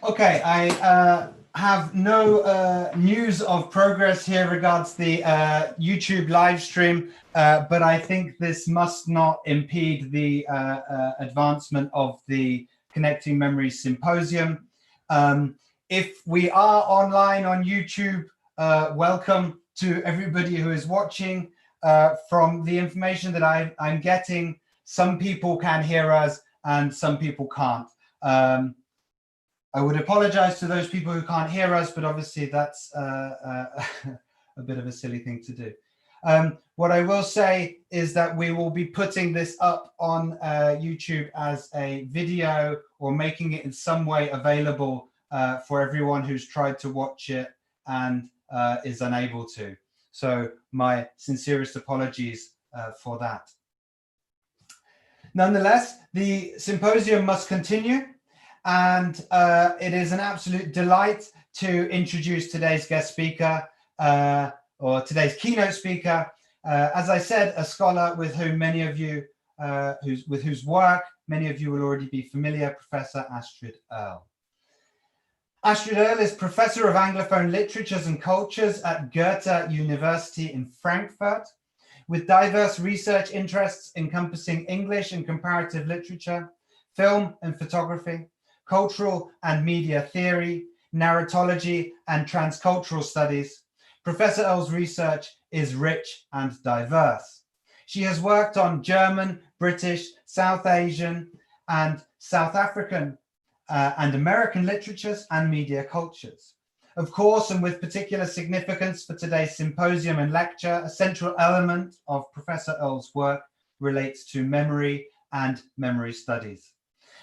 Okay, I have no news of progress here regards the YouTube live stream, but I think this must not impede the advancement of the Connecting Memories Symposium. If we are online on YouTube, welcome to everybody who is watching. From the information that I'm getting, some people can hear us and some people can't. I would apologize to those people who can't hear us, but obviously that's a bit of a silly thing to do. What I will say is that we will be putting this up on YouTube as a video or making it in some way available for everyone who's tried to watch it and is unable to. So my sincerest apologies for that. Nonetheless, the symposium must continue. And it is an absolute delight to introduce today's guest speaker, or today's keynote speaker. As I said, a scholar with whom many of you, with whose work many of you will already be familiar, Professor Astrid Erll. Astrid Erll is Professor of Anglophone Literatures and Cultures at Goethe-Universität in Frankfurt, with diverse research interests encompassing English and comparative literature, film and photography, cultural and media theory, narratology, and transcultural studies. Professor Erll's research is rich and diverse. She has worked on German, British, South Asian, and South African and American literatures and media cultures. Of course, and with particular significance for today's symposium and lecture, a central element of Professor Erll's work relates to memory and memory studies.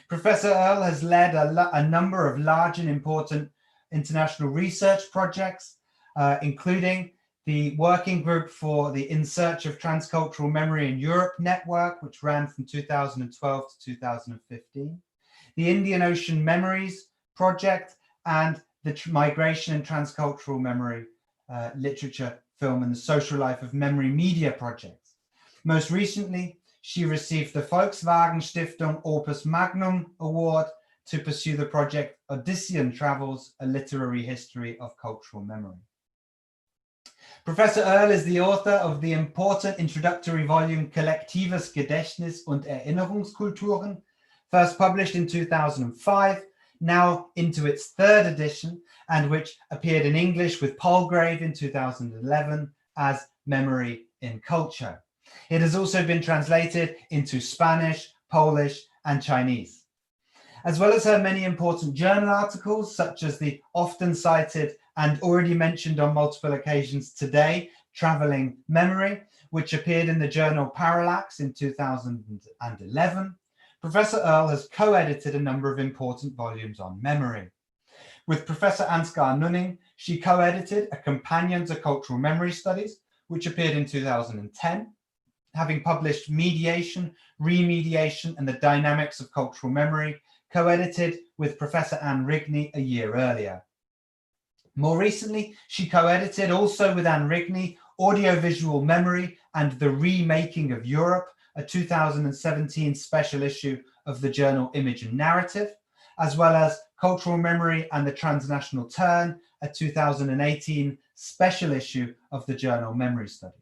Professor Erll has led a number of large and important international research projects, including the Working Group for the In Search of Transcultural Memory in Europe network, which ran from 2012 to 2015, the Indian Ocean Memories Project, and the Migration and Transcultural Memory Literature, Film, and the Social Life of Memory Media projects. Most recently, she received the Volkswagen Stiftung Opus Magnum Award to pursue the project Odyssean Travels, a Literary History of Cultural Memory. Professor Erll is the author of the important introductory volume Kollektives Gedächtnis und Erinnerungskulturen, first published in 2005, now into its third edition, and which appeared in English with Palgrave in 2011 as Memory in Culture. It has also been translated into Spanish, Polish, and Chinese. As well as her many important journal articles, such as the often cited and already mentioned on multiple occasions today, Traveling Memory, which appeared in the journal Parallax in 2011, Professor Erll has co-edited a number of important volumes on memory. With Professor Ansgar Nunning, she co-edited A Companion to Cultural Memory Studies, which appeared in 2010, having published Mediation, Remediation, and the Dynamics of Cultural Memory, co-edited with Professor Anne Rigney a year earlier. More recently, she co-edited also with Anne Rigney, Audiovisual Memory and the Remaking of Europe, a 2017 special issue of the journal Image and Narrative, as well as Cultural Memory and the Transnational Turn, a 2018 special issue of the journal Memory Studies.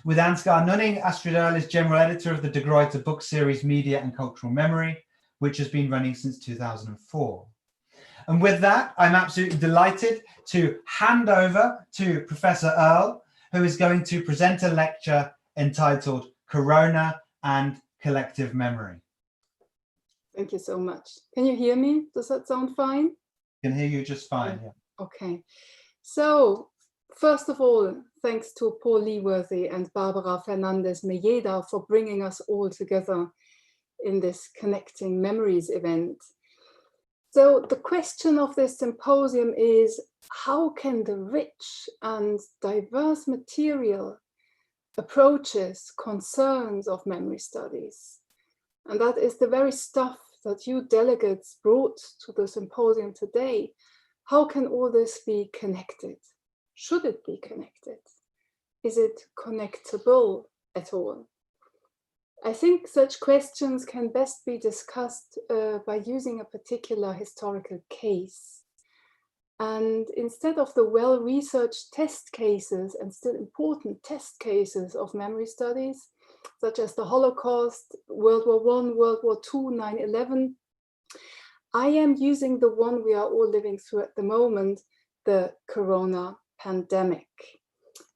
With Ansgar Nunning, Astrid Erll is general editor of the De Gruyter book series Media and Cultural Memory, which has been running since 2004. And with that, I'm absolutely delighted to hand over to Professor Erll, who is going to present a lecture entitled Corona and Collective Memory. Thank you so much. Can you hear me? Does that sound fine? I can hear you just fine, yeah. Okay. So, first of all, thanks to Paul Leeworthy and Barbara Fernandez-Melleda for bringing us all together in this Connecting Memories event. So the question of this symposium is, how can the rich and diverse material approaches concerns of memory studies? And that is the very stuff that you delegates brought to the symposium today. How can all this be connected? Should it be connected? Is it connectable at all? I think such questions can best be discussed by using a particular historical case. And instead of the well-researched test cases and still important test cases of memory studies, such as the Holocaust, World War I, World War II, 9/11, I am using the one we are all living through at the moment, the Corona pandemic.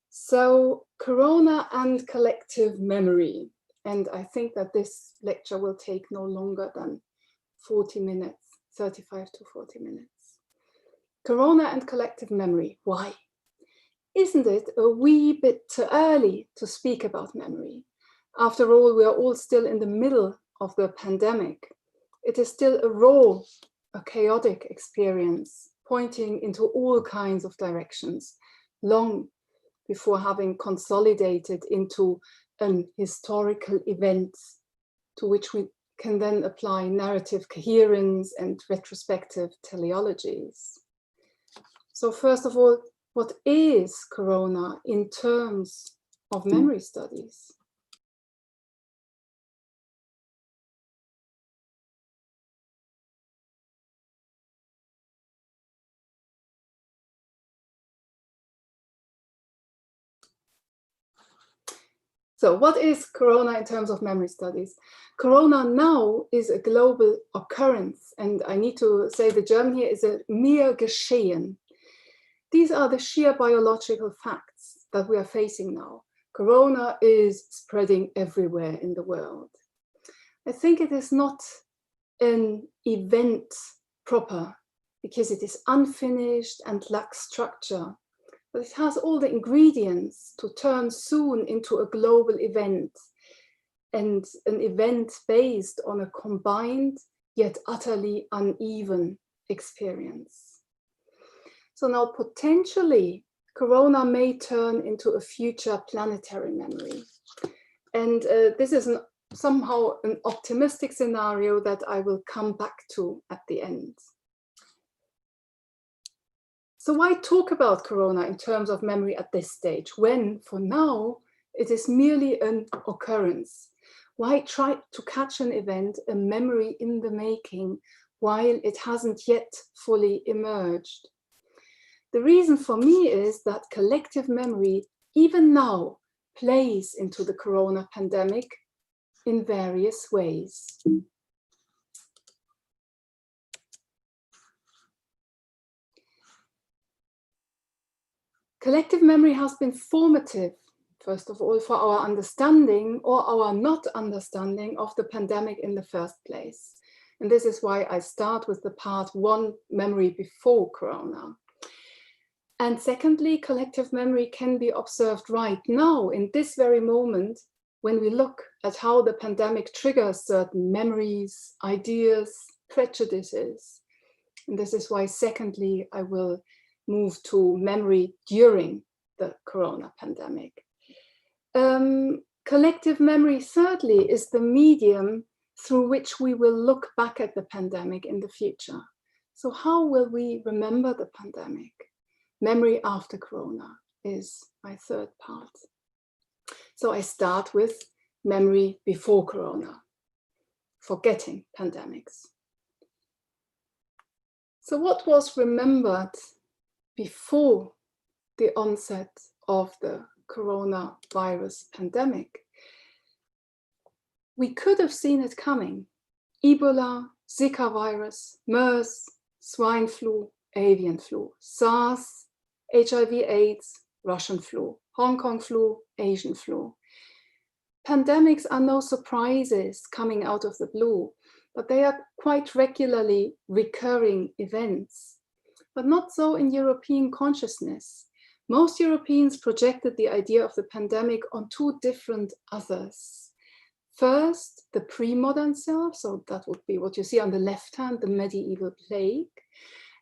So Corona and collective memory. And I think that this lecture will take no longer than 40 minutes, 35 to 40 minutes. Corona and collective memory, why? Isn't it a wee bit too early to speak about memory? After all, we are all still in the middle of the pandemic. It is still a raw, a chaotic experience, pointing into all kinds of directions, long before having consolidated into an historical event to which we can then apply narrative coherence and retrospective teleologies. So first of all, what is Corona in terms of memory studies? So what is Corona in terms of memory studies? Corona now is a global occurrence, and I need to say the German here is a mere Geschehen. These are the sheer biological facts that we are facing now. Corona is spreading everywhere in the world. I think it is not an event proper because it is unfinished and lacks structure. But it has all the ingredients to turn soon into a global event, and an event based on a combined yet utterly uneven experience. So now potentially Corona may turn into a future planetary memory. And this is somehow an optimistic scenario that I will come back to at the end. So why talk about Corona in terms of memory at this stage, when, for now, it is merely an occurrence? Why try to catch an event, a memory in the making, while it hasn't yet fully emerged? The reason for me is that collective memory, even now, plays into the Corona pandemic in various ways. Collective memory has been formative, first of all, for our understanding or our not understanding of the pandemic in the first place. And this is why I start with the part 1, memory before Corona. And secondly, collective memory can be observed right now in this very moment when we look at how the pandemic triggers certain memories, ideas, prejudices. And this is why, secondly, I will move to memory during the Corona pandemic. Collective memory, thirdly, is the medium through which we will look back at the pandemic in the future. So how will we remember the pandemic? Memory after Corona is my third part. So I start with memory before Corona, forgetting pandemics. So what was remembered before the onset of the coronavirus pandemic? We could have seen it coming. Ebola, Zika virus, MERS, swine flu, avian flu, SARS, HIV/AIDS, Russian flu, Hong Kong flu, Asian flu. Pandemics are no surprises coming out of the blue, but they are quite regularly recurring events. But not so in European consciousness. Most Europeans projected the idea of the pandemic on 2 different others. First, the pre-modern self, so that would be what you see on the left hand, the medieval plague.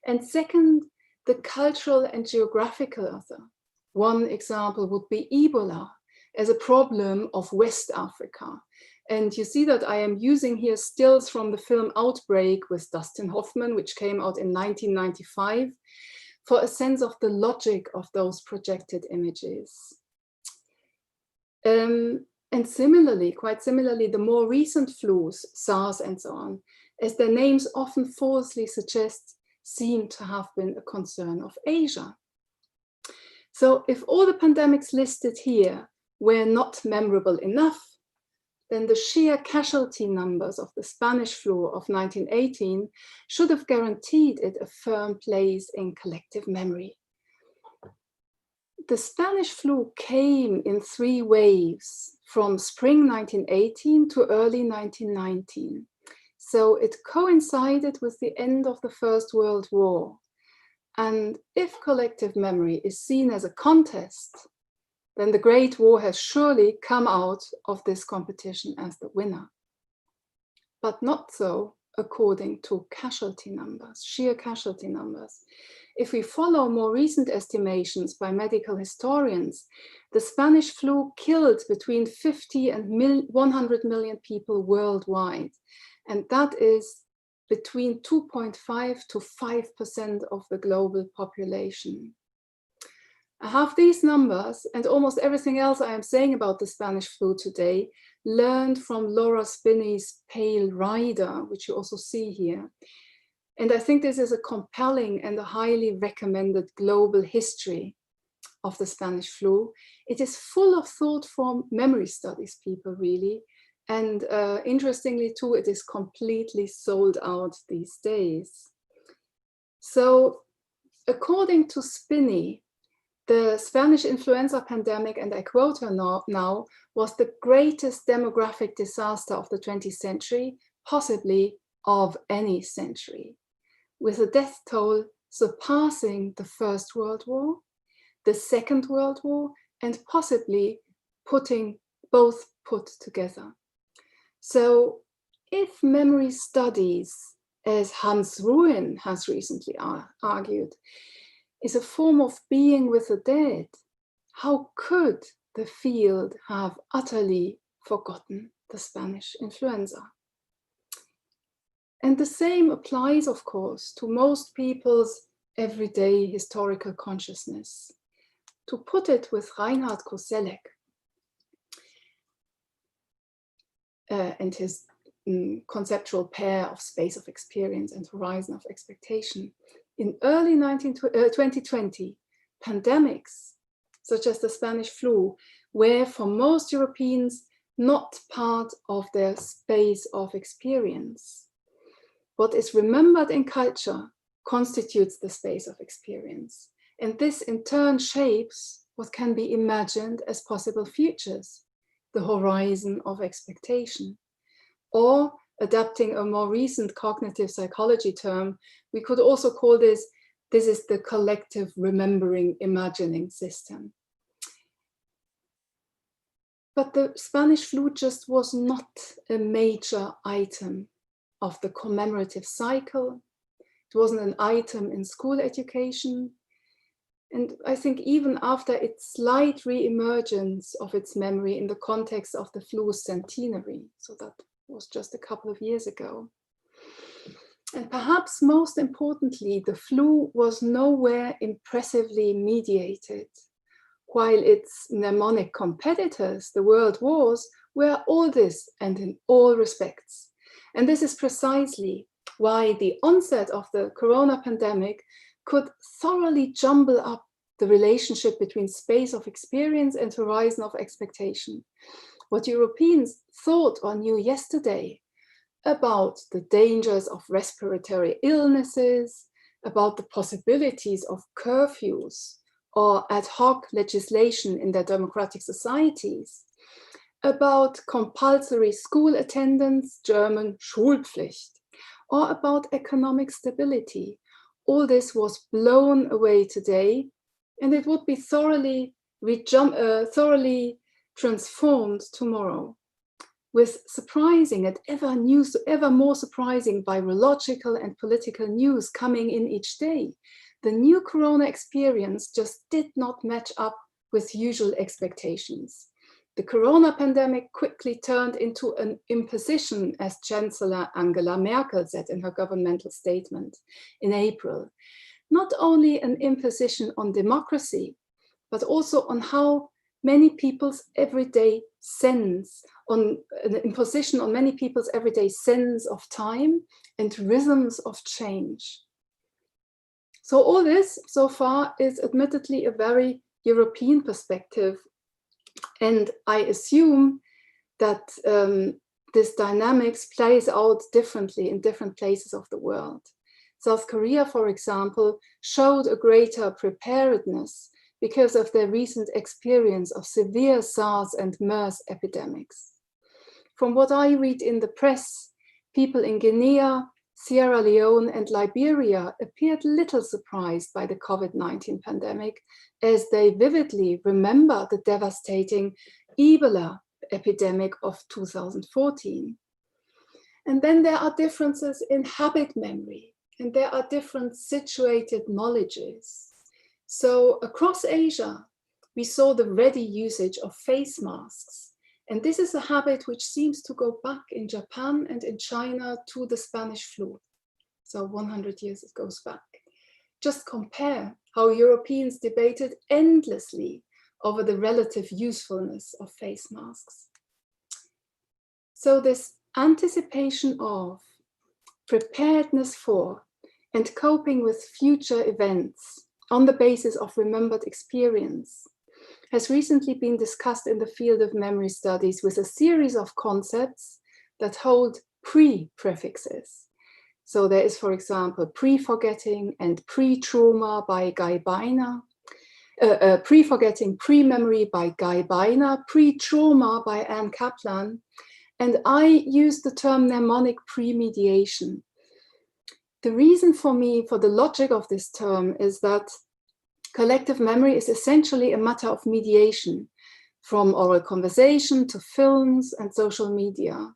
And second, the cultural and geographical other. One example would be Ebola as a problem of West Africa. And you see that I am using here stills from the film Outbreak with Dustin Hoffman, which came out in 1995, for a sense of the logic of those projected images. And similarly, quite similarly, the more recent flus, SARS and so on, as their names often falsely suggest, seem to have been a concern of Asia. So if all the pandemics listed here were not memorable enough, then the sheer casualty numbers of the Spanish flu of 1918 should have guaranteed it a firm place in collective memory. The Spanish flu came in 3 waves from spring 1918 to early 1919. So it coincided with the end of the First World War. And if collective memory is seen as a contest, then the Great War has surely come out of this competition as the winner. But not so according to casualty numbers, sheer casualty numbers. If we follow more recent estimations by medical historians, the Spanish flu killed between 50 and 100 million people worldwide. And that is between 2.5 to 5% of the global population. I have these numbers and almost everything else I am saying about the Spanish flu today learned from Laura Spinney's Pale Rider, which you also see here. And I think this is a compelling and a highly recommended global history of the Spanish flu. It is full of thought from memory studies people, really. And interestingly too, it is completely sold out these days. So according to Spinney, the Spanish influenza pandemic, and I quote her now, was the greatest demographic disaster of the 20th century, possibly of any century, with a death toll surpassing the First World War, the Second World War, and possibly both put together. So if memory studies, as Hans Ruin has recently argued, is a form of being with the dead, how could the field have utterly forgotten the Spanish influenza? And the same applies, of course, to most people's everyday historical consciousness. To put it with Reinhard Koselleck and his conceptual pair of space of experience and horizon of expectation, in early 2020, pandemics, such as the Spanish flu, were for most Europeans not part of their space of experience. What is remembered in culture constitutes the space of experience. And this in turn shapes what can be imagined as possible futures, the horizon of expectation. Or, adapting a more recent cognitive psychology term, we could also call this is the collective remembering imagining system. But the Spanish flu just was not a major item of the commemorative cycle. It wasn't an item in school education. And I think even after its slight re-emergence of its memory in the context of the flu's centenary, so that was just a couple of years ago. And perhaps most importantly, the flu was nowhere impressively mediated, while its mnemonic competitors, the world wars, were all this and in all respects. And this is precisely why the onset of the corona pandemic could thoroughly jumble up the relationship between space of experience and horizon of expectation. What Europeans thought or knew yesterday about the dangers of respiratory illnesses, about the possibilities of curfews or ad hoc legislation in their democratic societies, about compulsory school attendance, German Schulpflicht, or about economic stability. All this was blown away today, and it would be thoroughly transformed tomorrow, with surprising and ever more surprising virological and political news coming in each day. The new corona experience just did not match up with usual expectations. The corona pandemic quickly turned into an imposition, as Chancellor Angela Merkel said in her governmental statement in April. Not only an imposition on democracy, but also on how many people's everyday sense, on an imposition on many people's everyday sense of time and rhythms of change. So all this so far is admittedly a very European perspective, and I assume that this dynamics plays out differently in different places of the world. South Korea, for example, showed a greater preparedness because of their recent experience of severe SARS and MERS epidemics. From what I read in the press, people in Guinea, Sierra Leone, and Liberia appeared little surprised by the COVID-19 pandemic, as they vividly remember the devastating Ebola epidemic of 2014. And then there are differences in habit memory, and there are different situated knowledges. So across Asia, we saw the ready usage of face masks. And this is a habit which seems to go back in Japan and in China to the Spanish flu. So 100 years it goes back. Just compare how Europeans debated endlessly over the relative usefulness of face masks. So this anticipation of, preparedness for, and coping with future events on the basis of remembered experience has recently been discussed in the field of memory studies with a series of concepts that hold pre-prefixes. So there is, for example, pre-forgetting and pre-trauma by Guy Biner, pre-forgetting, pre-memory by Guy Biner, pre-trauma by Anne Kaplan, and I use the term mnemonic pre-mediation. The reason for me, for the logic of this term, is that collective memory is essentially a matter of mediation, from oral conversation to films and social media.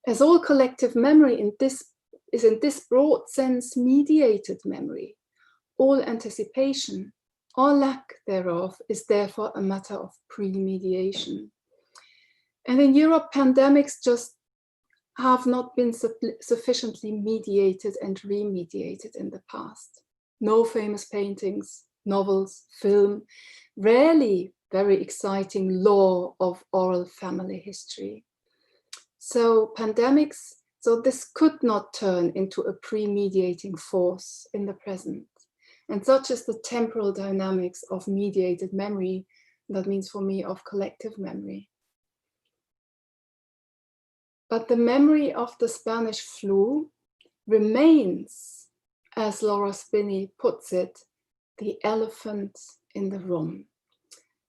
As all collective memory is in this broad sense mediated memory, all anticipation or lack thereof is therefore a matter of pre-mediation. And in Europe, pandemics just have not been sufficiently mediated and remediated in the past. No famous paintings, novels, film, rarely very exciting lore of oral family history. So pandemics, so this could not turn into a pre-mediating force in the present. And such is the temporal dynamics of mediated memory, that means for me of collective memory. But the memory of the Spanish flu remains, as Laura Spinney puts it, the elephant in the room.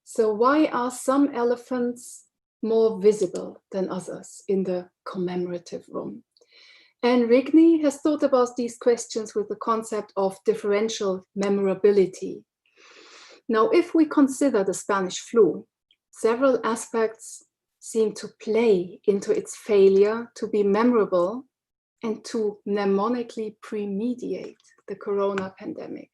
So why are some elephants more visible than others in the commemorative room? Anne Rigney has thought about these questions with the concept of differential memorability. Now, if we consider the Spanish flu, several aspects seem to play into its failure to be memorable and to mnemonically pre-mediate the corona pandemic.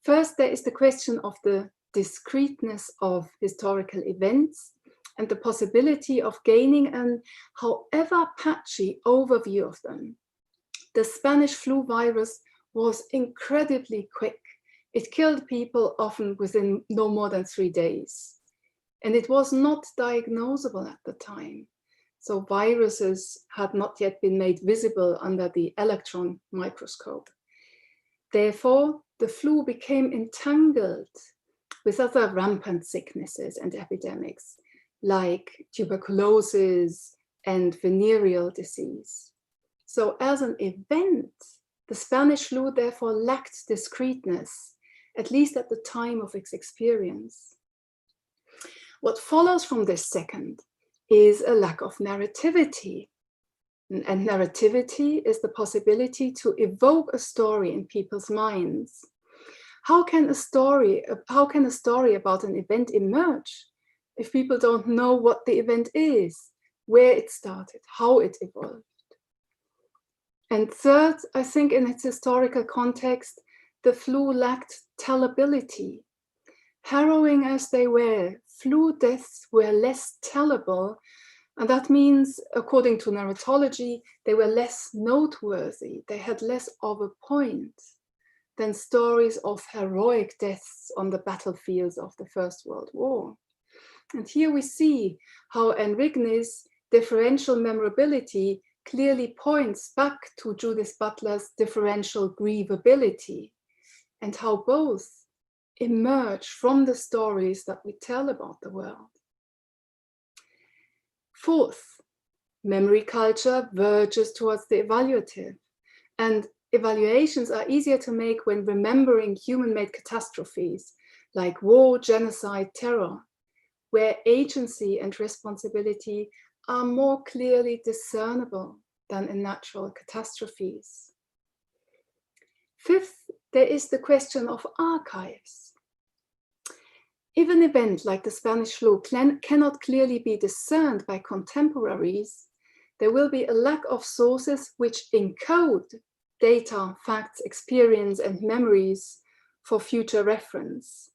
First, there is the question of the discreteness of historical events and the possibility of gaining an, however patchy, overview of them. The Spanish flu virus was incredibly quick. It killed people often within no more than 3 days. And it was not diagnosable at the time. So viruses had not yet been made visible under the electron microscope. Therefore, the flu became entangled with other rampant sicknesses and epidemics, like tuberculosis and venereal disease. So as an event, the Spanish flu therefore lacked discreteness, at least at the time of its experience. What follows from this second is a lack of narrativity. And narrativity is the possibility to evoke a story in people's minds. How can a story about an event emerge if people don't know what the event is, where it started, how it evolved? And third, I think in its historical context, the flu lacked tellability. Harrowing as they were, flu deaths were less tellable, and that means, according to narratology, they were less noteworthy. They had less of a point than stories of heroic deaths on the battlefields of the First World War. And here we see how Enrigni's differential memorability clearly points back to Judith Butler's differential grievability, and how both emerge from the stories that we tell about the world. Fourth, memory culture verges towards the evaluative, and evaluations are easier to make when remembering human-made catastrophes like war, genocide, terror, where agency and responsibility are more clearly discernible than in natural catastrophes. Fifth, there is the question of archives. If an event like the Spanish flu cannot clearly be discerned by contemporaries, there will be a lack of sources which encode data, facts, experience, and memories for future reference.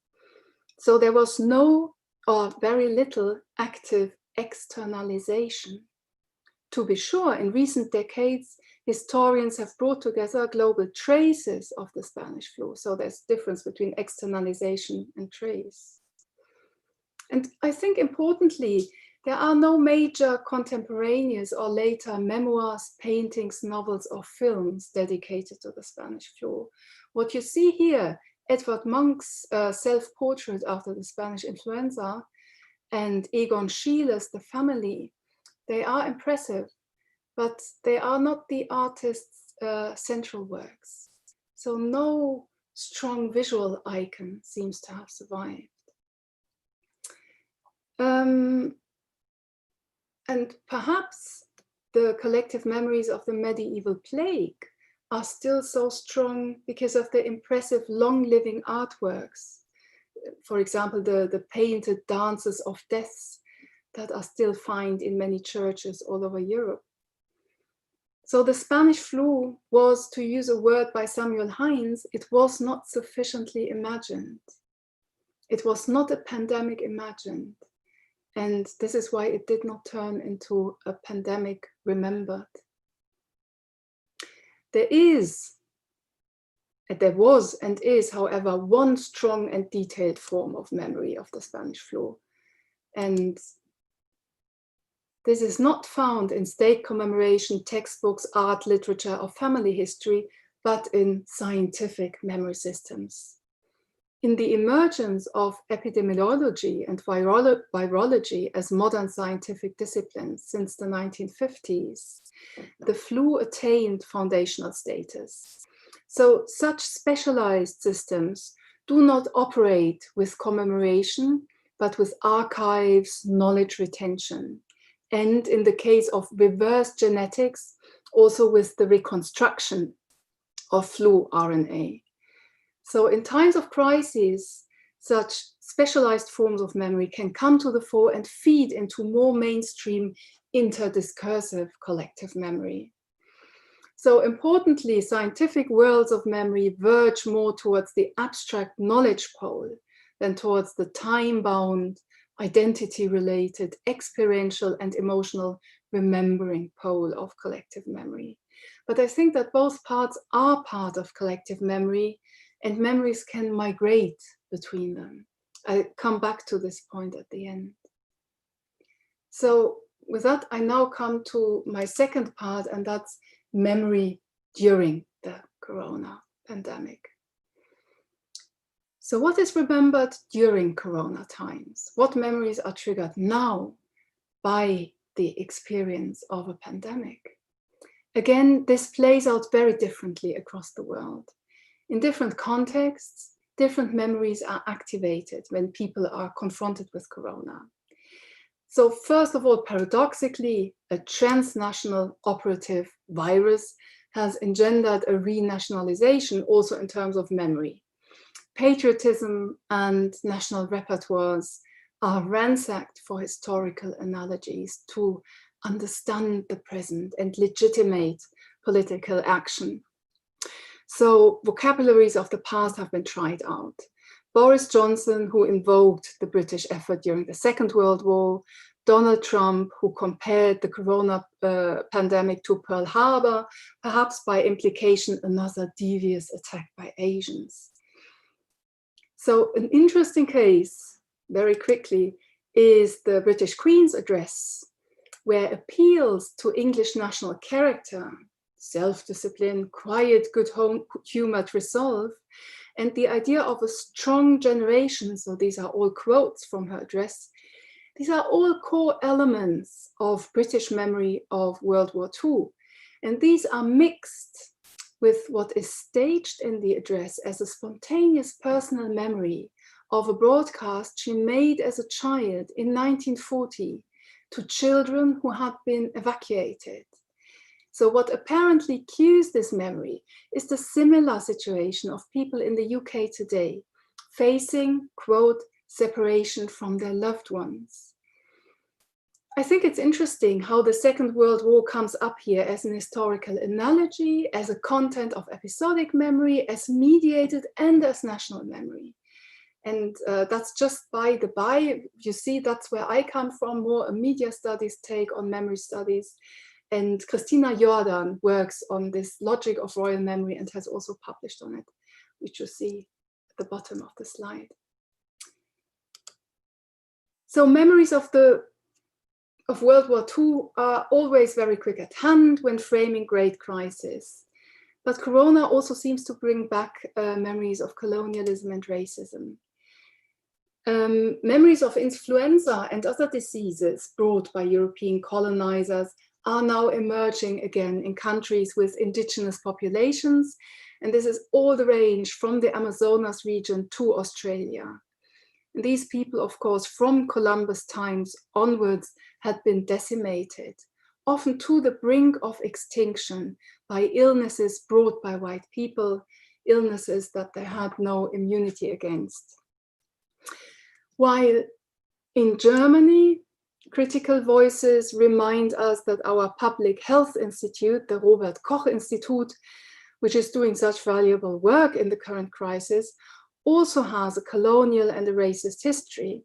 So there was no or very little active externalization. To be sure, in recent decades, historians have brought together global traces of the Spanish flu. So there's a difference between externalization and trace. And I think importantly, there are no major contemporaneous or later memoirs, paintings, novels, or films dedicated to the Spanish flu. What you see here, Edvard Munch's self-portrait after the Spanish influenza, and Egon Schieler's The Family, they are impressive, but they are not the artist's central works. So no strong visual icon seems to have survived. And perhaps the collective memories of the medieval plague are still so strong because of the impressive long-living artworks. For example, the painted dances of deaths that are still found in many churches all over Europe. So the Spanish flu was, to use a word by Samuel Heinz, it was not sufficiently imagined. It was not a pandemic imagined. And this is why it did not turn into a pandemic remembered. There was and is, however, one strong and detailed form of memory of the Spanish flu. And this is not found in state commemoration textbooks, art, literature, or family history, but in scientific memory systems. In the emergence of epidemiology and virology as modern scientific disciplines since the 1950s, the flu attained foundational status. So such specialized systems do not operate with commemoration, but with archives, knowledge retention. And in the case of reverse genetics, also with the reconstruction of flu RNA. So in times of crisis, such specialized forms of memory can come to the fore and feed into more mainstream interdiscursive collective memory. So importantly, scientific worlds of memory verge more towards the abstract knowledge pole than towards the time-bound, identity-related, experiential and emotional remembering pole of collective memory. But I think that both parts are part of collective memory, and memories can migrate between them. I come back to this point at the end. So with that, I now come to my second part, and that's memory during the corona pandemic. So what is remembered during corona times? What memories are triggered now by the experience of a pandemic? Again, this plays out very differently across the world. In different contexts, different memories are activated when people are confronted with corona. So first of all, paradoxically, a transnational operative virus has engendered a renationalization also in terms of memory. Patriotism and national repertoires are ransacked for historical analogies to understand the present and legitimate political action. So vocabularies of the past have been tried out. Boris Johnson, who invoked the British effort during the Second World War, Donald Trump, who compared the corona pandemic to Pearl Harbor, perhaps by implication another devious attack by Asians. So an interesting case, very quickly, is the British Queen's address, where appeals to English national character, self-discipline, quiet, good-humoured resolve, and the idea of a strong generation, so these are all quotes from her address, these are all core elements of British memory of World War II. And these are mixed with what is staged in the address as a spontaneous personal memory of a broadcast she made as a child in 1940 to children who had been evacuated. So what apparently cues this memory is the similar situation of people in the UK today, facing, quote, separation from their loved ones. I think it's interesting how the Second World War comes up here as an historical analogy, as a content of episodic memory, as mediated and as national memory. And that's just by the by. You see, that's where I come from, more a media studies take on memory studies. And Christina Jordan works on this logic of royal memory and has also published on it, which you see at the bottom of the slide. So memories of World War II are always very quick at hand when framing great crisis. But Corona also seems to bring back memories of colonialism and racism. Memories of influenza and other diseases brought by European colonizers are now emerging again in countries with indigenous populations. And this is all the range from the Amazonas region to Australia. And these people, of course, from Columbus times onwards had been decimated, often to the brink of extinction by illnesses brought by white people, illnesses that they had no immunity against. While in Germany, critical voices remind us that our public health institute, the Robert Koch Institute, which is doing such valuable work in the current crisis, also has a colonial and a racist history.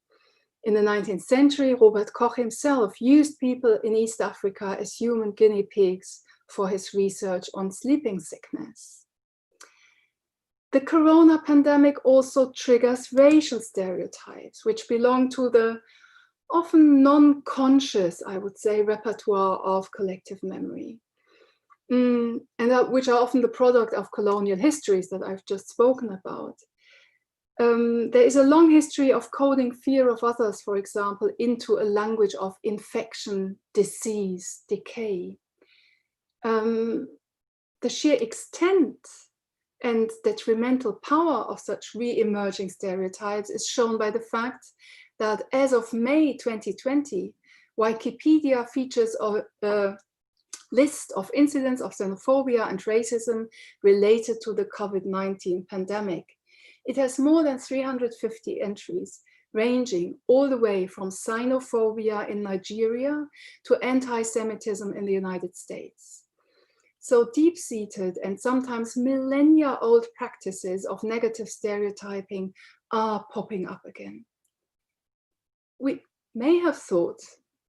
In the 19th century, Robert Koch himself used people in East Africa as human guinea pigs for his research on sleeping sickness. The corona pandemic also triggers racial stereotypes, which belong to the often non-conscious, I would say, repertoire of collective memory, and which are often the product of colonial histories that I've just spoken about. There is a long history of coding fear of others, for example, into a language of infection, disease, decay. The sheer extent and detrimental power of such re-emerging stereotypes is shown by the fact that as of May 2020, Wikipedia features a list of incidents of xenophobia and racism related to the COVID-19 pandemic. It has more than 350 entries, ranging all the way from xenophobia in Nigeria to anti-Semitism in the United States. So deep-seated and sometimes millennia-old practices of negative stereotyping are popping up again. We may have thought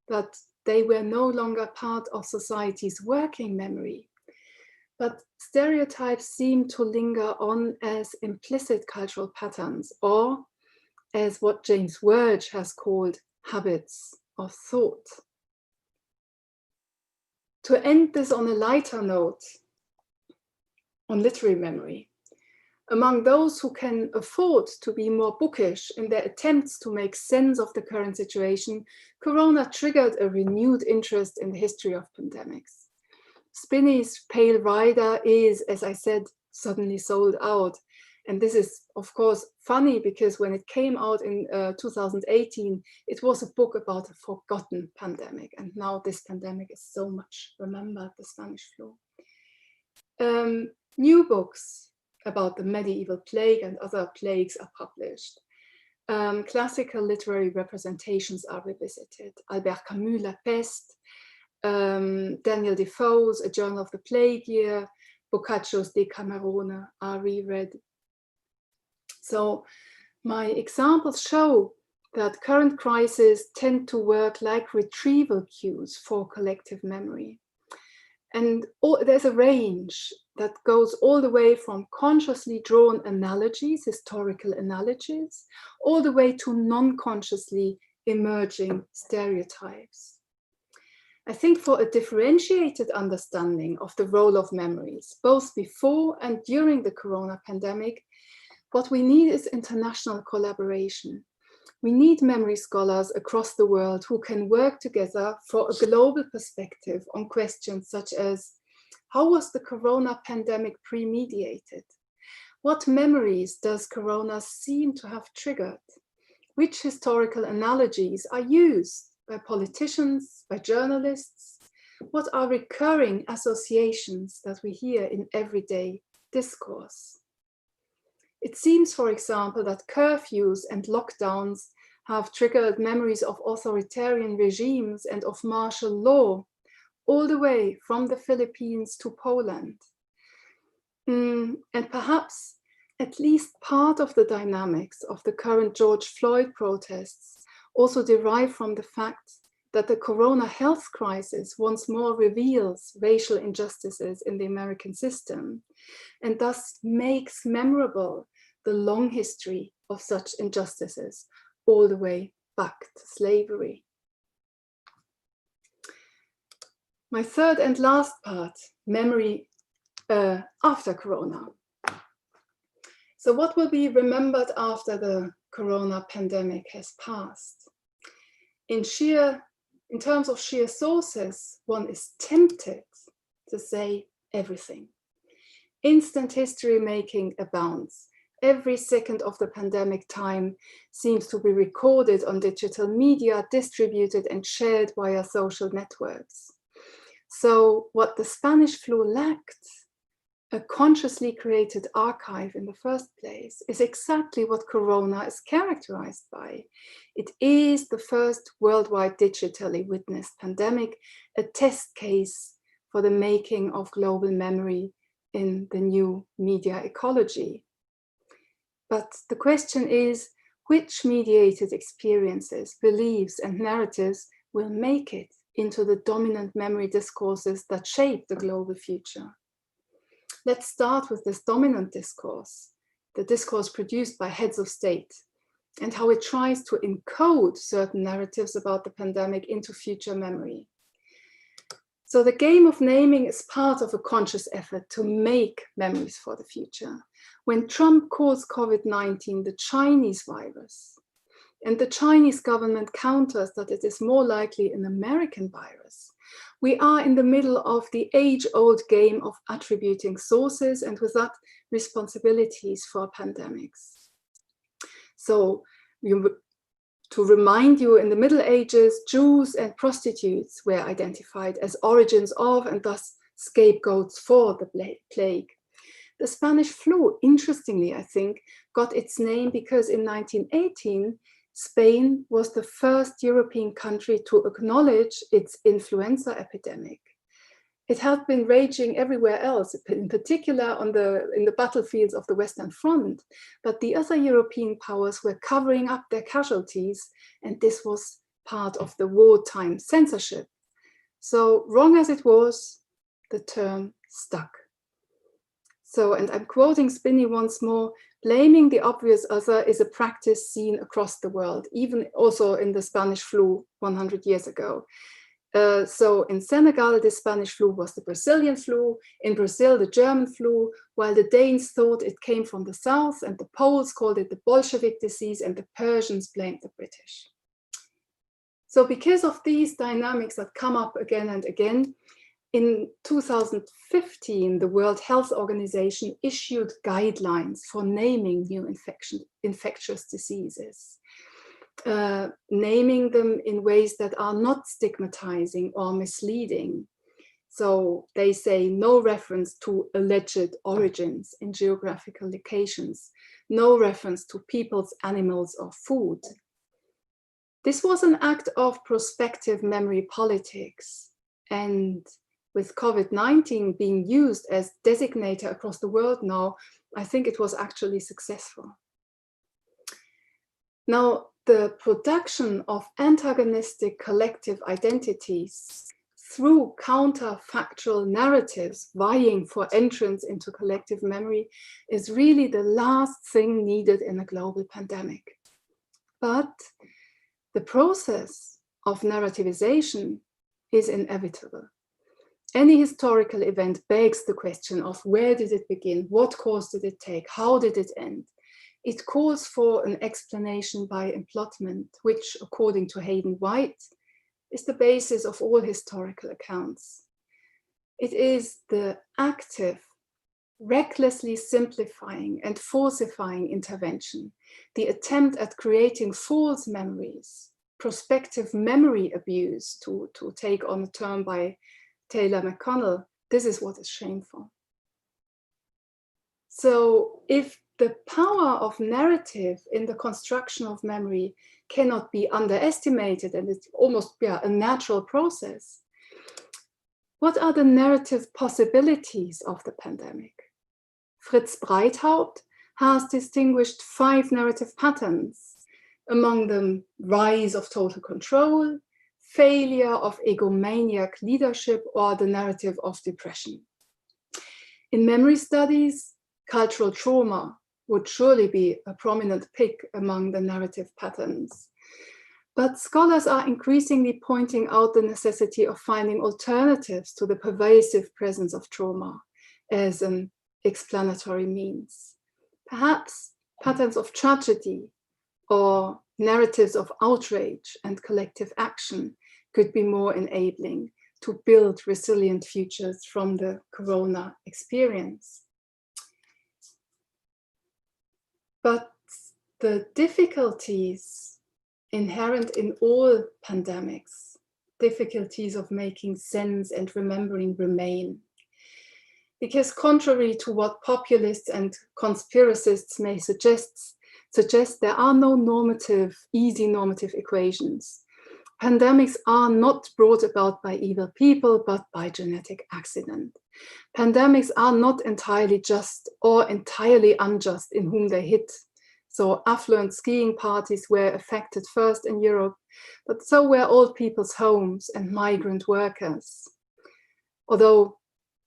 that they were no longer part of society's working memory, but stereotypes seem to linger on as implicit cultural patterns, or as what James Werge has called habits of thought. To end this on a lighter note, on literary memory, among those who can afford to be more bookish in their attempts to make sense of the current situation, Corona triggered a renewed interest in the history of pandemics. Spinney's Pale Rider is, as I said, suddenly sold out. And this is, of course, funny because when it came out in 2018, it was a book about a forgotten pandemic. And now this pandemic is so much remembered, the Spanish flu. New books about the medieval plague and other plagues are published. Classical literary representations are revisited. Albert Camus' La Peste, Daniel Defoe's A Journal of the Plague Year, Boccaccio's Decamerone are reread. So my examples show that current crises tend to work like retrieval cues for collective memory. And there's a range that goes all the way from consciously drawn analogies, historical analogies, all the way to non-consciously emerging stereotypes. I think for a differentiated understanding of the role of memories, both before and during the corona pandemic, what we need is international collaboration. We need memory scholars across the world who can work together for a global perspective on questions such as, how was the corona pandemic pre-mediated? What memories does corona seem to have triggered? Which historical analogies are used by politicians, by journalists? What are recurring associations that we hear in everyday discourse? It seems, for example, that curfews and lockdowns have triggered memories of authoritarian regimes and of martial law, all the way from the Philippines to Poland. And perhaps at least part of the dynamics of the current George Floyd protests also derive from the fact that the corona health crisis once more reveals racial injustices in the American system, and thus makes memorable the long history of such injustices all the way back to slavery. My third and last part, memory after corona. So what will be remembered after the corona pandemic has passed? In terms of sheer sources, one is tempted to say everything. Instant history making abounds. Every second of the pandemic time seems to be recorded on digital media, distributed and shared via social networks. So what the Spanish flu lacked, a consciously created archive in the first place, is exactly what corona is characterized by. It is the first worldwide digitally witnessed pandemic, a test case for the making of global memory in the new media ecology. But the question is, which mediated experiences, beliefs, and narratives will make it into the dominant memory discourses that shape the global future? Let's start with this dominant discourse, the discourse produced by heads of state, and how it tries to encode certain narratives about the pandemic into future memory. So the game of naming is part of a conscious effort to make memories for the future. When Trump calls COVID-19 the Chinese virus, and the Chinese government counters that it is more likely an American virus, we are in the middle of the age-old game of attributing sources and with that responsibilities for pandemics. So to remind you, in the Middle Ages, Jews and prostitutes were identified as origins of and thus scapegoats for the plague. The Spanish flu, interestingly, I think, got its name because in 1918, Spain was the first European country to acknowledge its influenza epidemic. It had been raging everywhere else, in particular in the battlefields of the Western Front, but the other European powers were covering up their casualties, and this was part of the wartime censorship. So wrong as it was, the term stuck. So, and I'm quoting Spinney once more, blaming the obvious other is a practice seen across the world, even also in the Spanish flu 100 years ago. So in Senegal, the Spanish flu was the Brazilian flu, in Brazil, the German flu, while the Danes thought it came from the south, and the Poles called it the Bolshevik disease, and the Persians blamed the British. So because of these dynamics that come up again and again, in 2015, the World Health Organization issued guidelines for naming new infectious diseases, naming them in ways that are not stigmatizing or misleading. So they say no reference to alleged origins in geographical locations, no reference to peoples, animals, or food. This was an act of prospective memory politics, and with COVID-19 being used as designator across the world now, I think it was actually successful. Now, the production of antagonistic collective identities through counterfactual narratives vying for entrance into collective memory is really the last thing needed in a global pandemic. But the process of narrativization is inevitable. Any historical event begs the question of where did it begin, what course did it take, how did it end? It calls for an explanation by implotment, which, according to Hayden White, is the basis of all historical accounts. It is the active, recklessly simplifying and falsifying intervention, the attempt at creating false memories, prospective memory abuse, to take on a term by Taylor McConnell. This is what is shameful. So if the power of narrative in the construction of memory cannot be underestimated, and it's almost a natural process, what are the narrative possibilities of the pandemic? Fritz Breithaupt has distinguished 5 narrative patterns, among them rise of total control, failure of egomaniac leadership, or the narrative of depression. In memory studies, cultural trauma would surely be a prominent pick among the narrative patterns. But scholars are increasingly pointing out the necessity of finding alternatives to the pervasive presence of trauma as an explanatory means. Perhaps patterns of tragedy or narratives of outrage and collective action could be more enabling to build resilient futures from the corona experience. But the difficulties inherent in all pandemics, difficulties of making sense and remembering, remain. Because contrary to what populists and conspiracists may suggest there are no easy normative equations. Pandemics are not brought about by evil people, but by genetic accident. Pandemics are not entirely just or entirely unjust in whom they hit. So affluent skiing parties were affected first in Europe, but so were old people's homes and migrant workers. Although,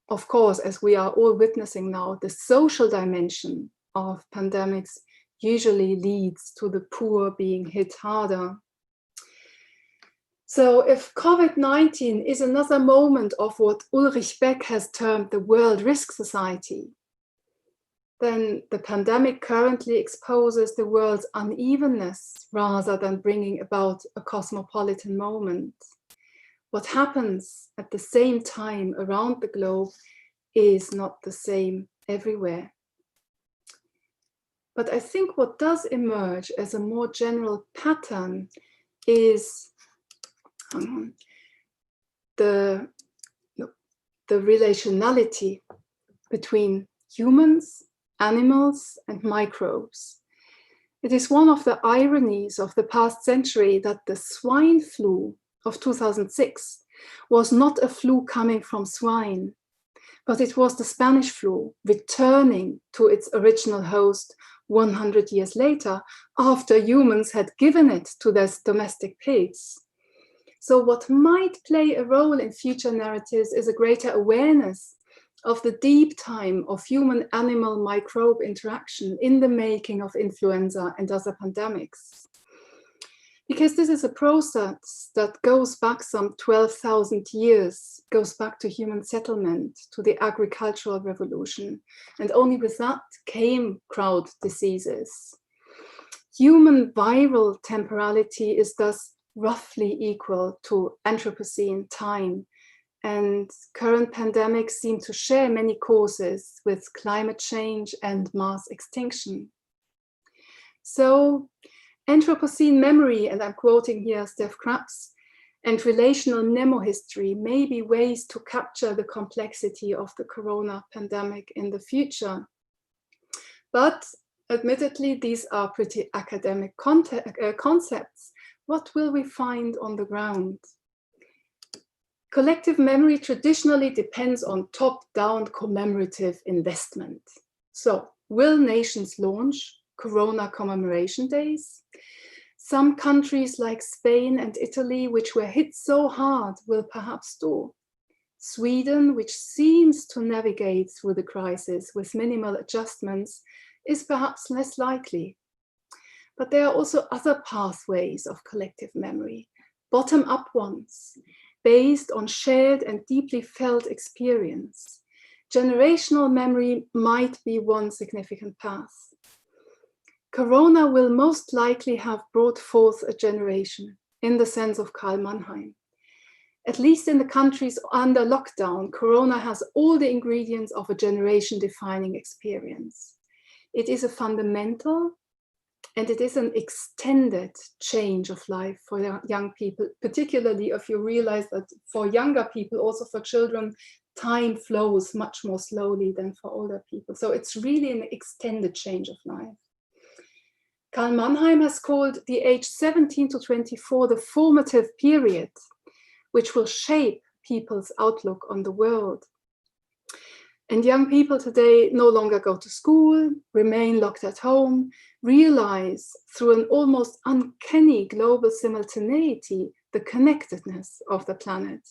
of course, as we are all witnessing now, the social dimension of pandemics usually leads to the poor being hit harder. So if COVID-19 is another moment of what Ulrich Beck has termed the World Risk Society, then the pandemic currently exposes the world's unevenness rather than bringing about a cosmopolitan moment. What happens at the same time around the globe is not the same everywhere. But I think what does emerge as a more general pattern is the relationality between humans, animals, and microbes. It is one of the ironies of the past century that the swine flu of 2006 was not a flu coming from swine, but it was the Spanish flu returning to its original host 100 years later, after humans had given it to their domestic pigs. So what might play a role in future narratives is a greater awareness of the deep time of human-animal microbe interaction in the making of influenza and other pandemics. Because this is a process that goes back some 12,000 years, goes back to human settlement, to the agricultural revolution, and only with that came crowd diseases. Human viral temporality is thus roughly equal to Anthropocene time, and current pandemics seem to share many causes with climate change and mass extinction. So Anthropocene memory, and I'm quoting here Steph Krabs, and relational mnemohistory may be ways to capture the complexity of the corona pandemic in the future. But admittedly, these are pretty academic concepts. What will we find on the ground? Collective memory traditionally depends on top-down commemorative investment. So, will nations launch Corona commemoration days? Some countries like Spain and Italy, which were hit so hard, will perhaps do. Sweden, which seems to navigate through the crisis with minimal adjustments, is perhaps less likely. But there are also other pathways of collective memory, bottom-up ones, based on shared and deeply felt experience. Generational memory might be one significant path. Corona will most likely have brought forth a generation, in the sense of Karl Mannheim. At least in the countries under lockdown, Corona has all the ingredients of a generation-defining experience. It is a fundamental and it is an extended change of life for young people, particularly if you realize that for younger people, also for children, time flows much more slowly than for older people. So it's really an extended change of life. Karl Mannheim has called the age 17 to 24 the formative period, which will shape people's outlook on the world. And young people today no longer go to school, remain locked at home, realize through an almost uncanny global simultaneity the connectedness of the planet.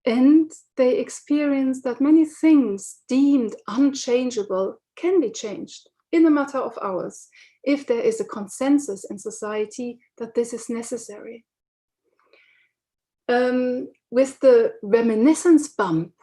And they experience that many things deemed unchangeable can be changed in a matter of hours, if there is a consensus in society that this is necessary. With the reminiscence bump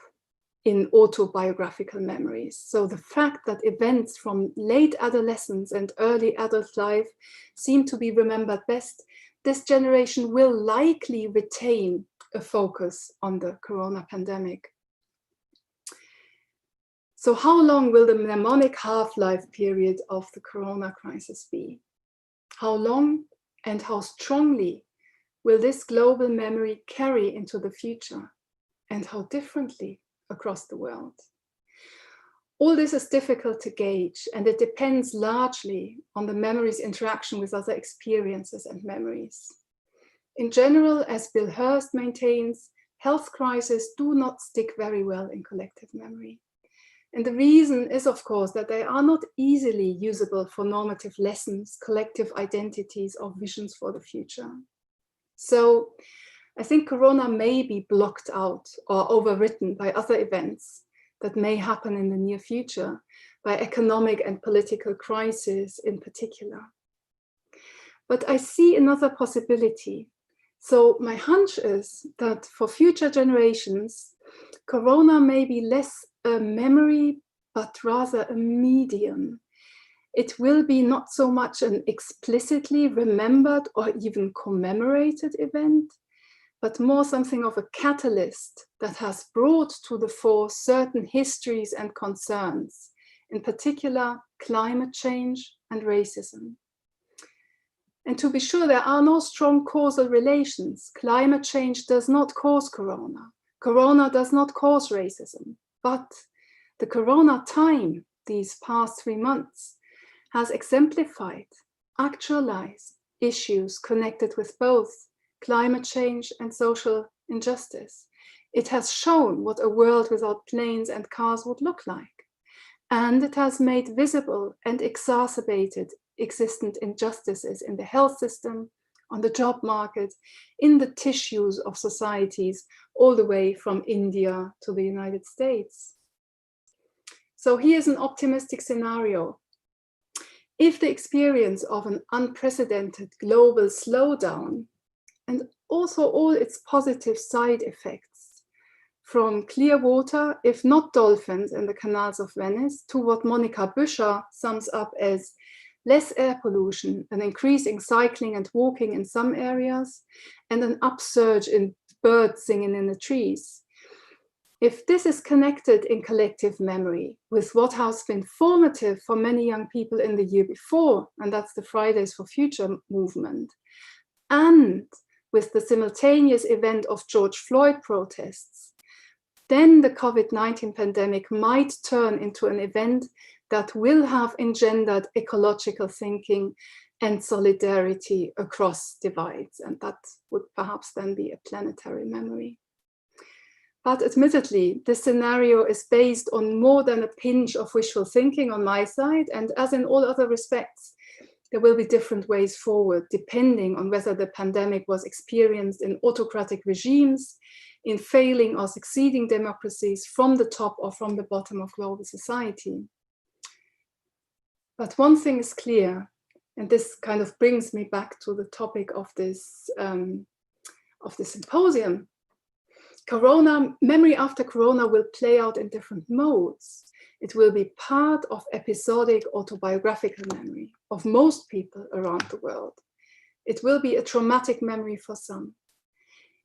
in autobiographical memories, so the fact that events from late adolescence and early adult life seem to be remembered best, this generation will likely retain a focus on the corona pandemic. So how long will the mnemonic half-life period of the corona crisis be? How long and how strongly will this global memory carry into the future, and how differently across the world? All this is difficult to gauge, and it depends largely on the memory's interaction with other experiences and memories. In general, as Bill Hurst maintains, health crises do not stick very well in collective memory. And the reason is, of course, that they are not easily usable for normative lessons, collective identities, or visions for the future. So I think Corona may be blocked out or overwritten by other events that may happen in the near future, by economic and political crises in particular. But I see another possibility. So my hunch is that for future generations, Corona may be less a memory, but rather a medium. It will be not so much an explicitly remembered or even commemorated event, but more something of a catalyst that has brought to the fore certain histories and concerns, in particular climate change and racism. And to be sure, there are no strong causal relations. Climate change does not cause corona. Corona does not cause racism. But the corona time, these past 3 months, has exemplified, actualized issues connected with both climate change and social injustice. It has shown what a world without planes and cars would look like. And it has made visible and exacerbated existent injustices in the health system, on the job market, in the tissues of societies, all the way from India to the United States. So here's an optimistic scenario. If the experience of an unprecedented global slowdown, and also all its positive side effects, from clear water, if not dolphins in the canals of Venice, to what Monica Büscher sums up as less air pollution, an increase in cycling and walking in some areas, and an upsurge in birds singing in the trees. If this is connected in collective memory with what has been formative for many young people in the year before, and that's the Fridays for Future movement, and with the simultaneous event of George Floyd protests, then the COVID-19 pandemic might turn into an event that will have engendered ecological thinking and solidarity across divides. And that would perhaps then be a planetary memory. But admittedly, this scenario is based on more than a pinch of wishful thinking on my side. And as in all other respects, there will be different ways forward, depending on whether the pandemic was experienced in autocratic regimes, in failing or succeeding democracies from the top or from the bottom of global society. But one thing is clear, And this kind of brings me back to the topic of this symposium. Memory after Corona will play out in different modes. It will be part of episodic autobiographical memory of most people around the world. It will be a traumatic memory for some.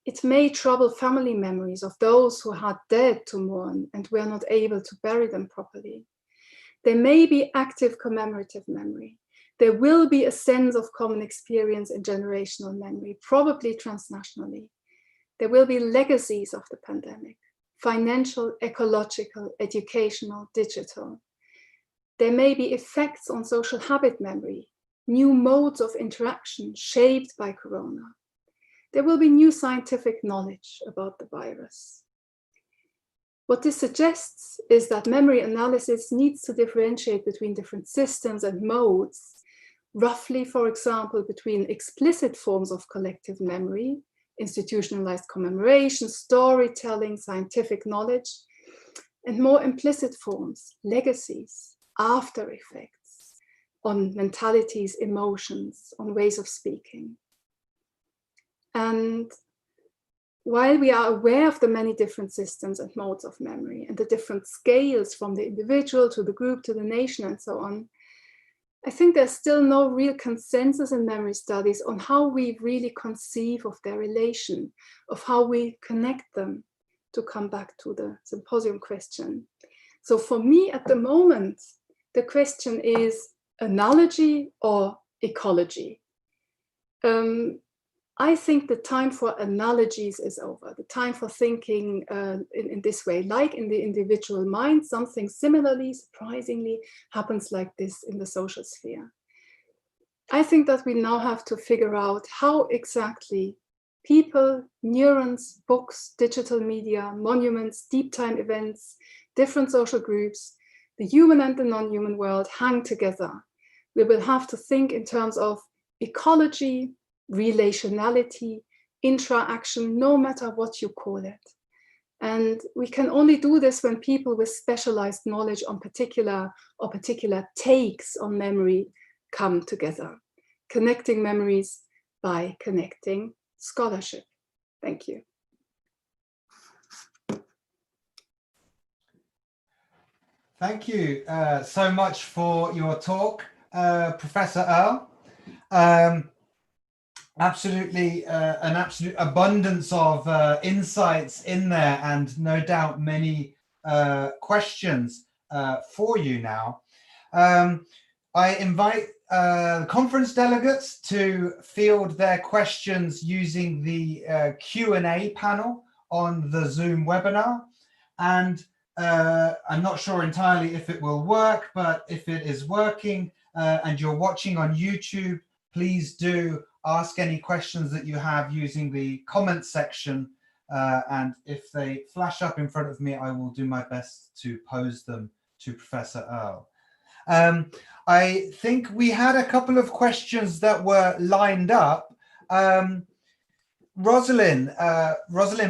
It may trouble family memories of those who had dead to mourn and were not able to bury them properly. There may be active commemorative memory. There will be a sense of common experience in generational memory, probably transnationally. There will be legacies of the pandemic, financial, ecological, educational, digital. There may be effects on social habit memory, new modes of interaction shaped by Corona. There will be new scientific knowledge about the virus. What this suggests is that memory analysis needs to differentiate between different systems and modes, roughly, for example, between explicit forms of collective memory, institutionalized commemoration, storytelling, scientific knowledge, and more implicit forms, legacies, after effects, on mentalities, emotions, on ways of speaking. And while we are aware of the many different systems and modes of memory and the different scales from the individual to the group to the nation and so on, I think there's still no real consensus in memory studies on how we really conceive of their relation, of how we connect them, to come back to the symposium question. So for me at the moment, the question is analogy or ecology. I think the time for analogies is over. The time for thinking in this way, like in the individual mind, something similarly, surprisingly, happens like this in the social sphere. I think that we now have to figure out how exactly people, neurons, books, digital media, monuments, deep time events, different social groups, the human and the non-human world hang together. We will have to think in terms of ecology, relationality, interaction, no matter what you call it. And we can only do this when people with specialized knowledge on particular takes on memory come together, connecting memories by connecting scholarship. Thank you. Thank you so much for your talk, Professor Erll. Absolutely, an absolute abundance of insights in there, and no doubt many questions for you now. I invite conference delegates to field their questions using the Q&A panel on the Zoom webinar. And I'm not sure entirely if it will work, but if it is working and you're watching on YouTube, please do ask any questions that you have using the comment section, and if they flash up in front of me, I will do my best to pose them to Professor Erll. I think we had a couple of questions that were lined up. Rosalind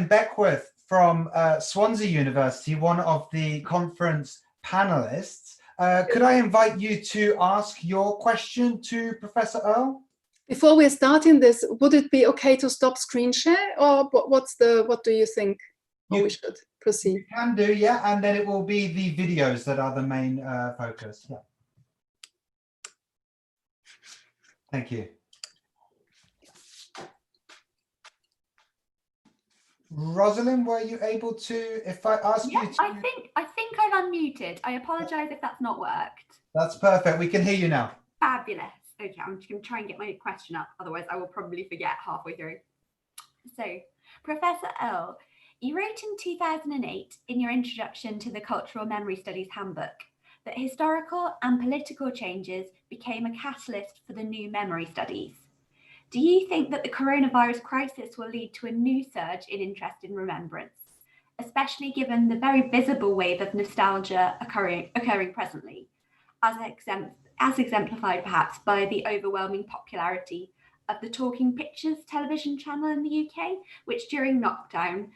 Beckworth from Swansea University, one of the conference panelists. Could I invite you to ask your question to Professor Erll? Before we're starting this, would it be okay to stop screen share, or what do you think? Or we should proceed? You can do, yeah, and then it will be the videos that are the main focus. Yeah. Thank you. Rosalind, were you able to, if I ask you to... I think I've unmuted. I apologize if that's not worked. That's perfect. We can hear you now. Fabulous. Okay, I'm just going to try and get my question up. Otherwise, I will probably forget halfway through. So, Professor Erll, you wrote in 2008 in your introduction to the Cultural Memory Studies Handbook that historical and political changes became a catalyst for the new memory studies. Do you think that the coronavirus crisis will lead to a new surge in interest in remembrance, especially given the very visible wave of nostalgia occurring presently, as exemplified perhaps by the overwhelming popularity of the Talking Pictures television channel in the UK, which during lockdown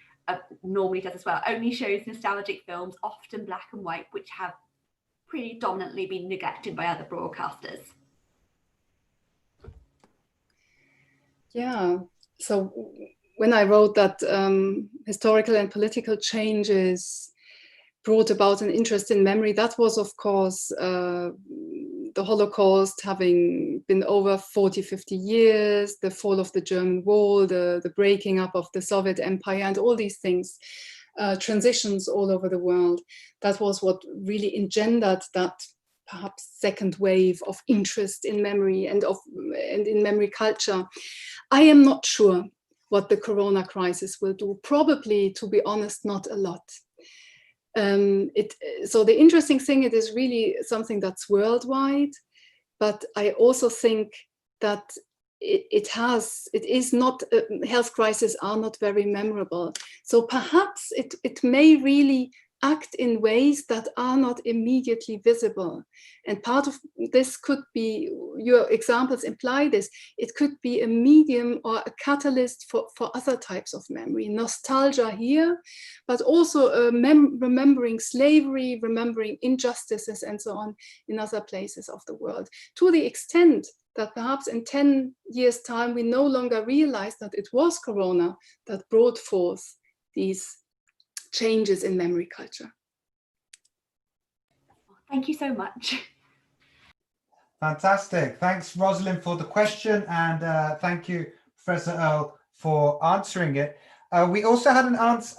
normally does as well, only shows nostalgic films, often black and white, which have predominantly been neglected by other broadcasters? Yeah, so when I wrote that historical and political changes brought about an interest in memory, that was, of course, the Holocaust having been over 40, 50 years, the fall of the German Wall, the breaking up of the Soviet Empire, and all these things, transitions all over the world. That was what really engendered that perhaps second wave of interest in memory and in memory culture. I am not sure what the Corona crisis will do. Probably, to be honest, not a lot. So the interesting thing, it is really something that's worldwide, but I also think that health crises are not very memorable. So perhaps it may really act in ways that are not immediately visible. And part of this could be, your examples imply this, it could be a medium or a catalyst for other types of memory. Nostalgia here, but also remembering slavery, remembering injustices and so on in other places of the world. To the extent that perhaps in 10 years' time, we no longer realize that it was Corona that brought forth these changes in memory culture. Thank you so much. Fantastic. Thanks, Rosalind, for the question, and thank you, Professor Erll, for answering it. We also had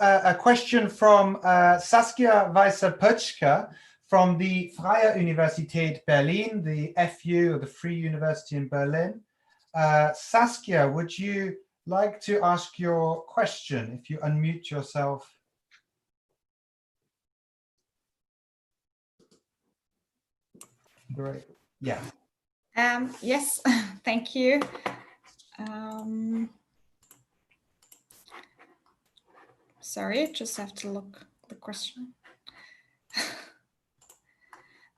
a question from Saskia Weiser-Pötschke from the Freie Universität Berlin, the FU, or the Free University in Berlin. Saskia, would you like to ask your question if you unmute yourself? Great. Yeah. Yes, thank you. Sorry, just have to look the question.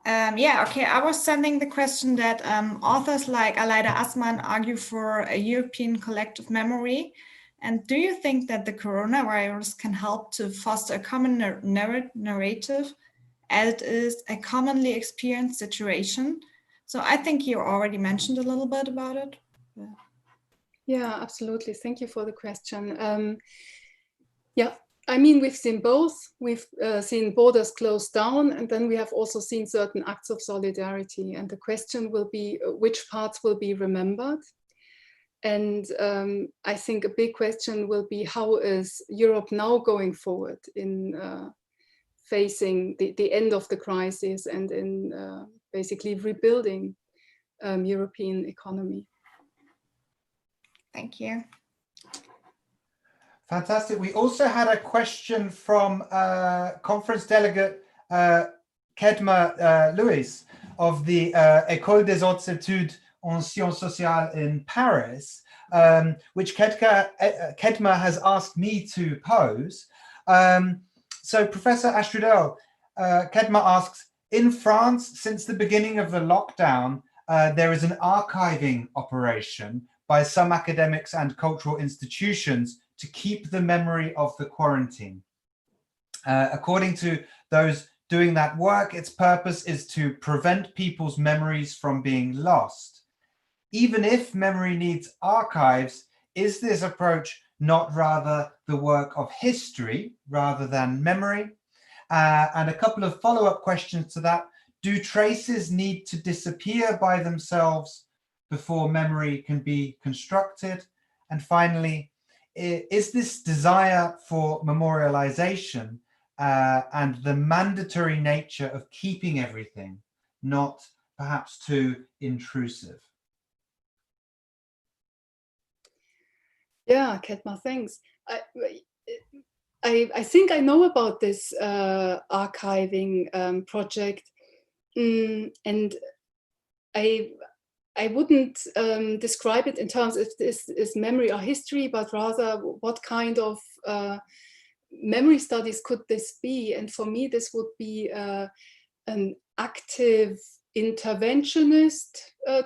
Yeah, okay. I was sending the question that authors like Aleida Assmann argue for a European collective memory. And do you think that the coronavirus can help to foster a common narrative, as it is a commonly experienced situation? So I think you already mentioned a little bit about it. Yeah, absolutely. Thank you for the question. Yeah, I mean, we've seen both. We've seen borders closed down, and then we have also seen certain acts of solidarity. And the question will be, which parts will be remembered? And I think a big question will be, how is Europe now going forward in facing the end of the crisis and in basically rebuilding European economy? Thank you. Fantastic. We also had a question from conference delegate Kedma Louis of the École des Hautes Études en Sciences Sociales in Paris, which Kedma has asked me to pose. So Professor Astrid Erll, Kedma asks, in France, since the beginning of the lockdown, there is an archiving operation by some academics and cultural institutions to keep the memory of the quarantine. According to those doing that work, its purpose is to prevent people's memories from being lost. Even if memory needs archives, is this approach not rather the work of history rather than memory? And a couple of follow-up questions to that. Do traces need to disappear by themselves before memory can be constructed? And finally, is this desire for memorialization and the mandatory nature of keeping everything not perhaps too intrusive? Yeah, Kedma, thanks. I think I know about this archiving project, and I wouldn't describe it in terms of this is memory or history, but rather what kind of memory studies could this be? And for me, this would be an active interventionist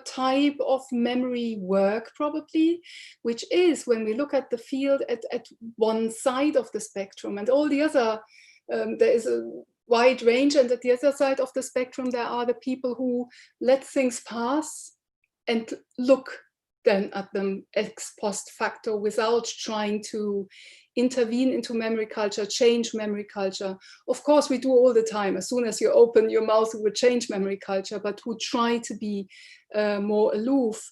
type of memory work, probably, which is when we look at the field at one side of the spectrum, and all the other, there is a wide range, and at the other side of the spectrum, there are the people who let things pass and look then at them ex post facto without trying to intervene into memory culture, change memory culture. Of course, we do all the time. As soon as you open your mouth, we will change memory culture, but who try to be more aloof.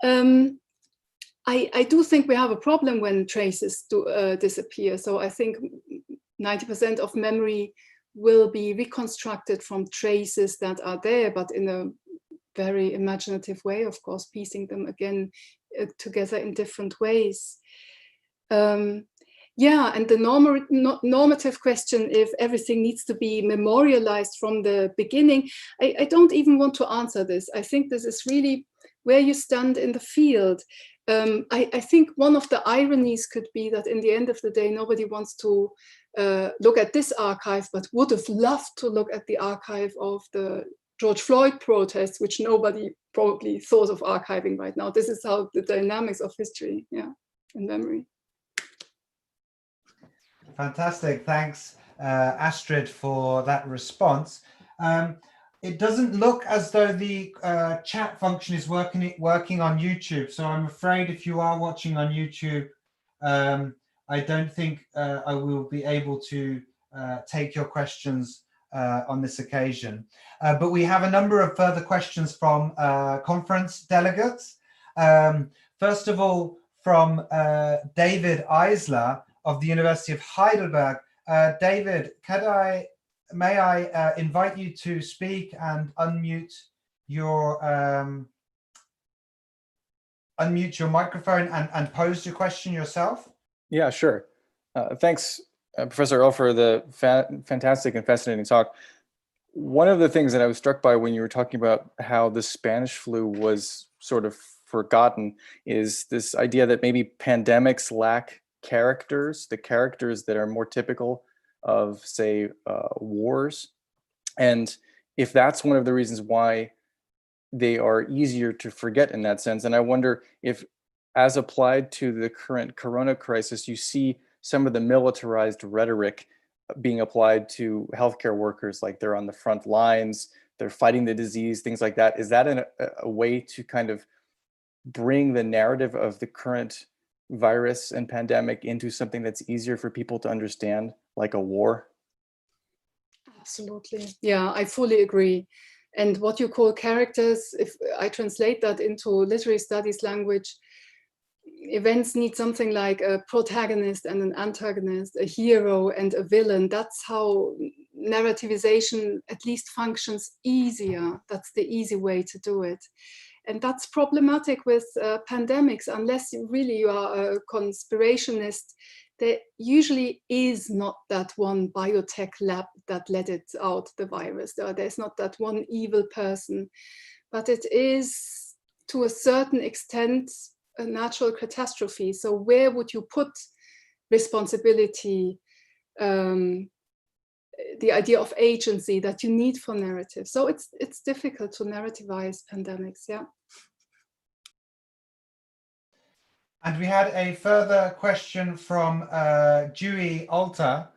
I do think we have a problem when traces disappear. So I think 90% of memory will be reconstructed from traces that are there, but in a very imaginative way, of course, piecing them again together in different ways. Yeah, and the normative question, if everything needs to be memorialized from the beginning, I don't even want to answer this. I think this is really where you stand in the field. I think one of the ironies could be that in the end of the day, nobody wants to look at this archive, but would have loved to look at the archive of the George Floyd protests, which nobody probably thought of archiving right now. This is how the dynamics of history, yeah, and memory. Fantastic. Thanks, Astrid, for that response. It doesn't look as though the chat function is working on YouTube. So I'm afraid if you are watching on YouTube, I don't think I will be able to take your questions on this occasion. But we have a number of further questions from conference delegates. First of all, from David Eisler of the University of Heidelberg. David, may I invite you to speak and unmute your microphone and pose your question yourself? Yeah, sure. Thanks, Professor Erll, for the fantastic and fascinating talk. One of the things that I was struck by when you were talking about how the Spanish flu was sort of forgotten is this idea that maybe pandemics lack characters, the characters that are more typical of, say, wars. And if that's one of the reasons why they are easier to forget in that sense. And I wonder if, as applied to the current corona crisis, you see some of the militarized rhetoric being applied to healthcare workers, like they're on the front lines, they're fighting the disease, things like that. Is that a way to kind of bring the narrative of the current virus and pandemic into something that's easier for people to understand, like a war? Absolutely. Yeah, I fully agree. And what you call characters, if I translate that into literary studies language, events need something like a protagonist and an antagonist, a hero and a villain. That's how narrativization at least functions easier. That's the easy way to do it. And that's problematic with pandemics, unless you are a conspirationist. There usually is not that one biotech lab that let it out, the virus. There's not that one evil person, but it is, to a certain extent, a natural catastrophe. So where would you put responsibility, the idea of agency that you need for narrative? So it's difficult to narrativize pandemics, yeah. And we had a further question from Dewey Alter.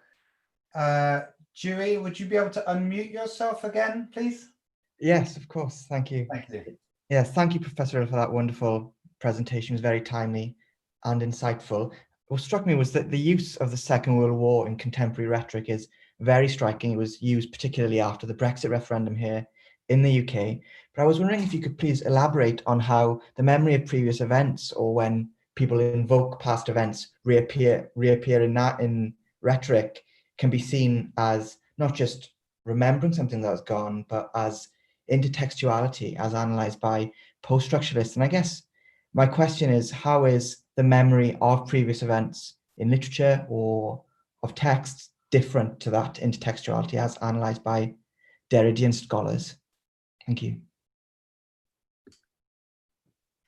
Dewey, would you be able to unmute yourself again, please? Yes, of course. Thank you. Thank you. Yes, thank you, Professor Erll, for that wonderful presentation. It was very timely and insightful. What struck me was that the use of the Second World War in contemporary rhetoric is very striking. It was used particularly after the Brexit referendum here in the UK. But I was wondering if you could please elaborate on how the memory of previous events, or when people invoke past events, reappear in rhetoric, can be seen as not just remembering something that was gone, but as intertextuality, as analyzed by post-structuralists. And I guess my question is, how is the memory of previous events in literature or of texts different to that intertextuality as analyzed by Derridian scholars? Thank you.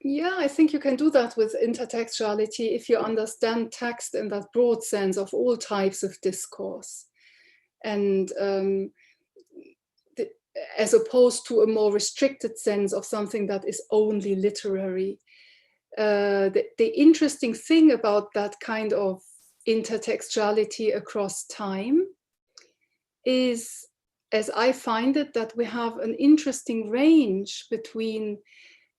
Yeah, I think you can do that with intertextuality if you understand text in that broad sense of all types of discourse. And as opposed to a more restricted sense of something that is only literary. The interesting thing about that kind of intertextuality across time is, as I find it, that we have an interesting range between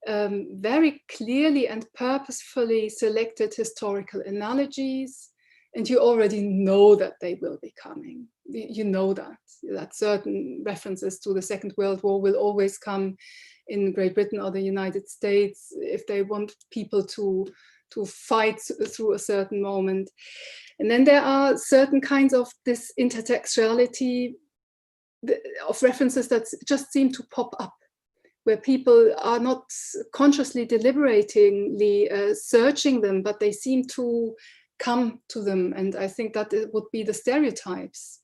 very clearly and purposefully selected historical analogies, and you already know that they will be coming. You know that certain references to the Second World War will always come in Great Britain or the United States if they want people to fight through a certain moment. And then there are certain kinds of this intertextuality of references that just seem to pop up, where people are not consciously, deliberatingly searching them, but they seem to come to them. And I think that it would be the stereotypes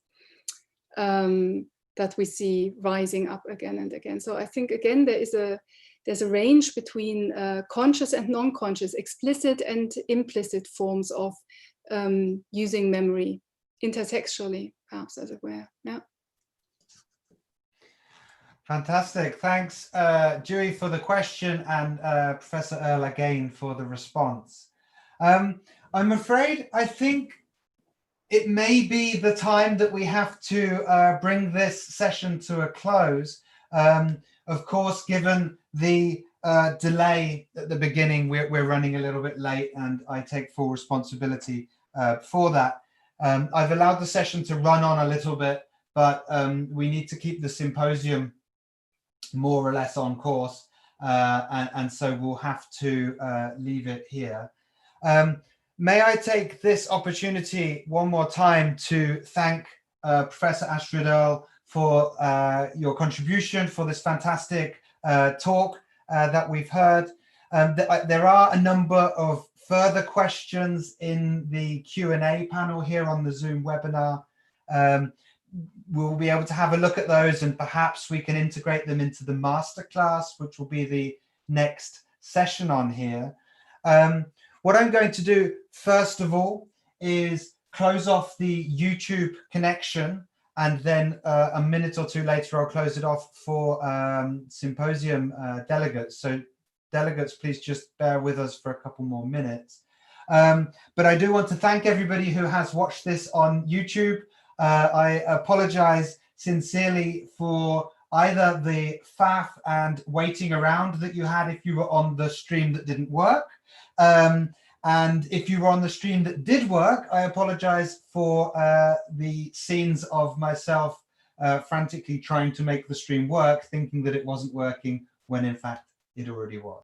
that we see rising up again and again. So I think, again, there's a range between conscious and non-conscious, explicit and implicit forms of using memory intertextually, perhaps, as it were. Yeah. Fantastic. Thanks, Dewey, for the question, and Professor Erll again for the response. I'm afraid I think it may be the time that we have to bring this session to a close. Of course, given the delay at the beginning, we're running a little bit late, and I take full responsibility for that. I've allowed the session to run on a little bit, but we need to keep the symposium more or less on course, and so we'll have to leave it here. May I take this opportunity one more time to thank Professor Astrid Erll for your contribution, for this fantastic talk that we've heard. There are a number of further questions in the Q&A panel here on the Zoom webinar. We'll be able to have a look at those, and perhaps we can integrate them into the masterclass, which will be the next session on here. What I'm going to do, first of all, is close off the YouTube connection, and then a minute or two later, I'll close it off for symposium delegates. So delegates, please just bear with us for a couple more minutes. But I do want to thank everybody who has watched this on YouTube. I apologize sincerely for either the faff and waiting around that you had if you were on the stream that didn't work. And if you were on the stream that did work, I apologize for the scenes of myself frantically trying to make the stream work, thinking that it wasn't working when in fact it already was.